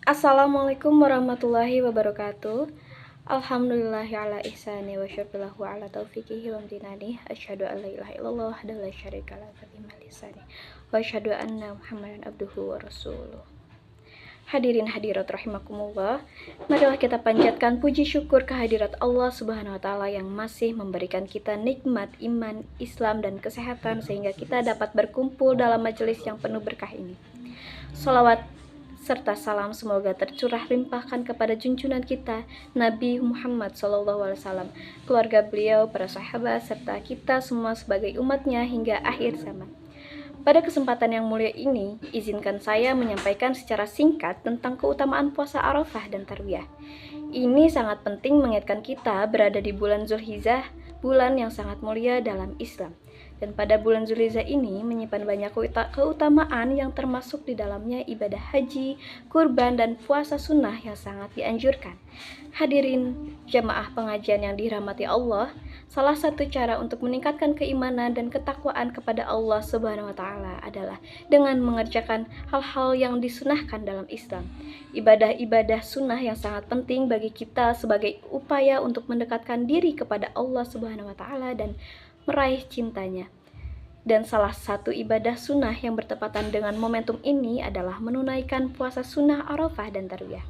Assalamualaikum warahmatullahi wabarakatuh. Alhamdulillahi ala ihsani wa syukurillahu ala taufiqihi wa amtinani. Asyhadu an la ilaha illallah wahdahu la syarika lahu wa lisani. Wa asyhadu anna Muhammadan abduhu wa rasuluh. Hadirin hadirat rahimakumullah, marilah kita panjatkan puji syukur kehadirat Allah Subhanahu wa taala yang masih memberikan kita nikmat iman, Islam dan kesehatan sehingga kita dapat berkumpul dalam majelis yang penuh berkah ini. Sholawat serta salam semoga tercurah limpahkan kepada junjungan kita Nabi Muhammad SAW, keluarga beliau, para sahabat, serta kita semua sebagai umatnya hingga akhir zaman. Pada kesempatan yang mulia ini, izinkan saya menyampaikan secara singkat tentang keutamaan puasa Arafah dan Tarwiyah. Ini sangat penting mengingatkan kita berada di bulan Zulhijjah, bulan yang sangat mulia dalam Islam. Dan pada bulan Zulhijjah ini menyimpan banyak keutamaan yang termasuk di dalamnya ibadah haji, kurban, dan puasa sunnah yang sangat dianjurkan. Hadirin jamaah pengajian yang dirahmati Allah, salah satu cara untuk meningkatkan keimanan dan ketakwaan kepada Allah Subhanahu wa taala adalah dengan mengerjakan hal-hal yang disunahkan dalam Islam. Ibadah-ibadah sunnah yang sangat penting bagi kita sebagai upaya untuk mendekatkan diri kepada Allah Subhanahu wa taala dan meraih cintanya. Dan salah satu ibadah sunnah yang bertepatan dengan momentum ini adalah menunaikan puasa sunnah Arafah dan Tarwiyah.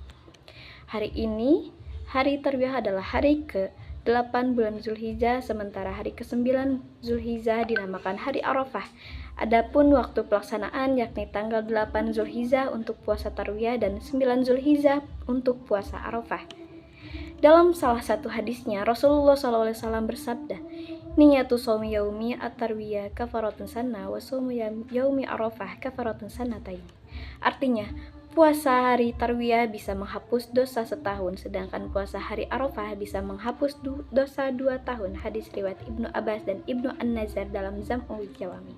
Hari ini, hari Tarwiyah adalah hari ke-8 bulan Zulhijjah, sementara hari ke-9 Zulhijjah dinamakan hari Arafah. Adapun waktu pelaksanaan yakni tanggal 8 Zulhijjah untuk puasa Tarwiyah dan 9 Zulhijjah untuk puasa Arafah. Dalam salah satu hadisnya, Rasulullah SAW bersabda, "Niyatu shaumi yaumi at-tarwiyah kafaratun sana wa shaumu yaumi Arafah kafaratun sanatain." Artinya, puasa hari Tarwiyah bisa menghapus dosa setahun, sedangkan puasa hari Arafah bisa menghapus dosa 2 tahun. Hadis riwayat Ibnu Abbas dan Ibnu An-Nazar dalam Zam'ul Jawami.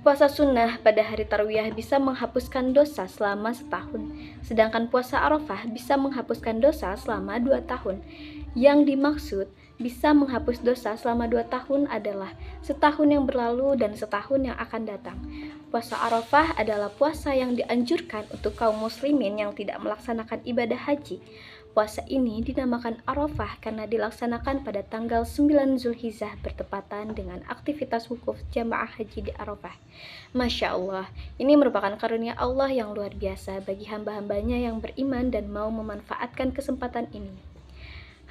Puasa sunnah pada hari Tarwiyah bisa menghapuskan dosa selama setahun, sedangkan puasa Arafah bisa menghapuskan dosa selama 2 tahun. Yang dimaksud bisa menghapus dosa selama 2 tahun adalah setahun yang berlalu dan setahun yang akan datang. Puasa Arafah adalah puasa yang dianjurkan untuk kaum muslimin yang tidak melaksanakan ibadah haji. Puasa ini dinamakan Arafah karena dilaksanakan pada tanggal 9 Zulhijjah bertepatan dengan aktivitas wukuf jamaah haji di Arafah. Masya Allah, ini merupakan karunia Allah yang luar biasa bagi hamba-hambanya yang beriman dan mau memanfaatkan kesempatan ini.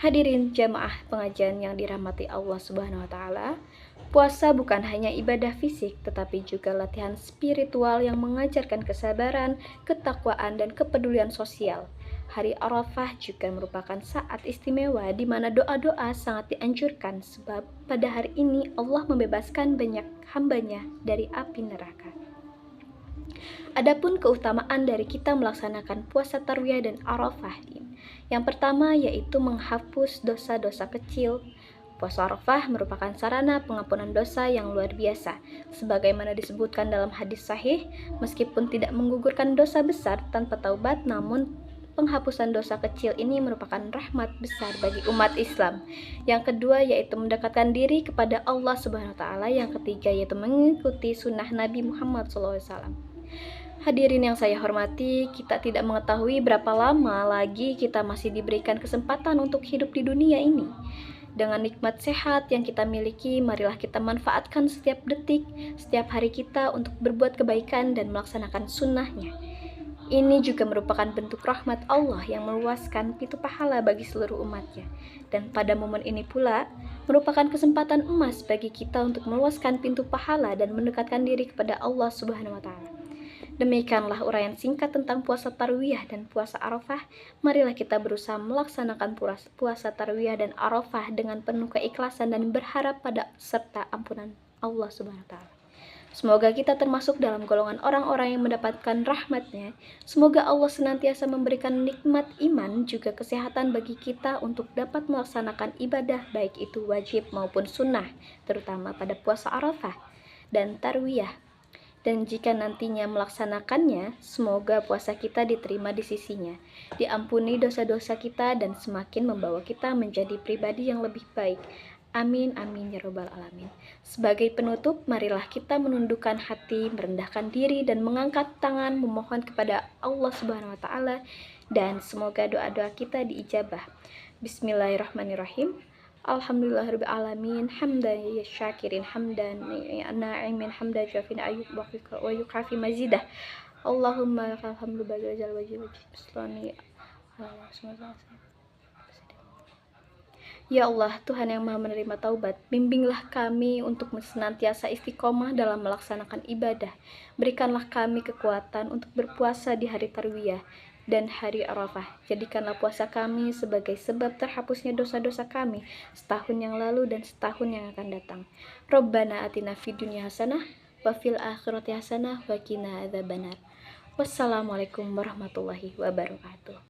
Hadirin jamaah pengajian yang dirahmati Allah Subhanahu wa taala, puasa bukan hanya ibadah fisik tetapi juga latihan spiritual yang mengajarkan kesabaran, ketakwaan, dan kepedulian sosial. Hari Arafah juga merupakan saat istimewa di mana doa-doa sangat dianjurkan sebab pada hari ini Allah membebaskan banyak hambanya dari api neraka. Adapun keutamaan dari kita melaksanakan puasa Tarwiyah dan Arafah, yang pertama yaitu menghapus dosa-dosa kecil. Puasa Arafah merupakan sarana pengampunan dosa yang luar biasa, sebagaimana disebutkan dalam hadis sahih, meskipun tidak menggugurkan dosa besar tanpa taubat, namun penghapusan dosa kecil ini merupakan rahmat besar bagi umat Islam. Yang kedua yaitu mendekatkan diri kepada Allah Subhanahu wa taala. Yang ketiga yaitu mengikuti sunnah Nabi Muhammad SAW. Hadirin yang saya hormati, kita tidak mengetahui berapa lama lagi kita masih diberikan kesempatan untuk hidup di dunia ini. Dengan nikmat sehat yang kita miliki, marilah kita manfaatkan setiap detik, setiap hari kita untuk berbuat kebaikan dan melaksanakan sunnahnya. Ini juga merupakan bentuk rahmat Allah yang meluaskan pintu pahala bagi seluruh umatnya. Dan pada momen ini pula, merupakan kesempatan emas bagi kita untuk meluaskan pintu pahala dan mendekatkan diri kepada Allah Subhanahu wa taala. Demikianlah uraian singkat tentang puasa Tarwiyah dan puasa Arafah. Marilah kita berusaha melaksanakan puasa Tarwiyah dan Arafah dengan penuh keikhlasan dan berharap pada serta ampunan Allah Subhanahu wa taala. Semoga kita termasuk dalam golongan orang-orang yang mendapatkan rahmat-Nya. Semoga Allah senantiasa memberikan nikmat iman juga kesehatan bagi kita untuk dapat melaksanakan ibadah baik itu wajib maupun sunnah, terutama pada puasa Arafah dan Tarwiyah. Dan jika nantinya melaksanakannya, semoga puasa kita diterima di sisinya, diampuni dosa-dosa kita dan semakin membawa kita menjadi pribadi yang lebih baik. Amin, amin, ya robbal alamin. Sebagai penutup, marilah kita menundukkan hati, merendahkan diri, dan mengangkat tangan memohon kepada Allah Subhanahu wa Ta'ala, dan semoga doa-doa kita diijabah. Bismillahirrahmanirrahim. Alhamdulillahirabbil alamin, hamdan syakirin, hamdan na'imin, hamdan syafin ayyub wa yukafi mazidah. Allahumma lakal hamdu badzal wajhi bislani. Ya Allah, Tuhan yang Maha menerima taubat, bimbinglah kami untuk senantiasa istiqomah dalam melaksanakan ibadah. Berikanlah kami kekuatan untuk berpuasa di hari Tarwiyah dan hari Arafah. Jadikanlah puasa kami sebagai sebab terhapusnya dosa-dosa kami setahun yang lalu dan setahun yang akan datang. Rabbana atina fid dunya hasanah wa fil akhirati hasanah wa qina adzabannar. Wassalamualaikum warahmatullahi wabarakatuh.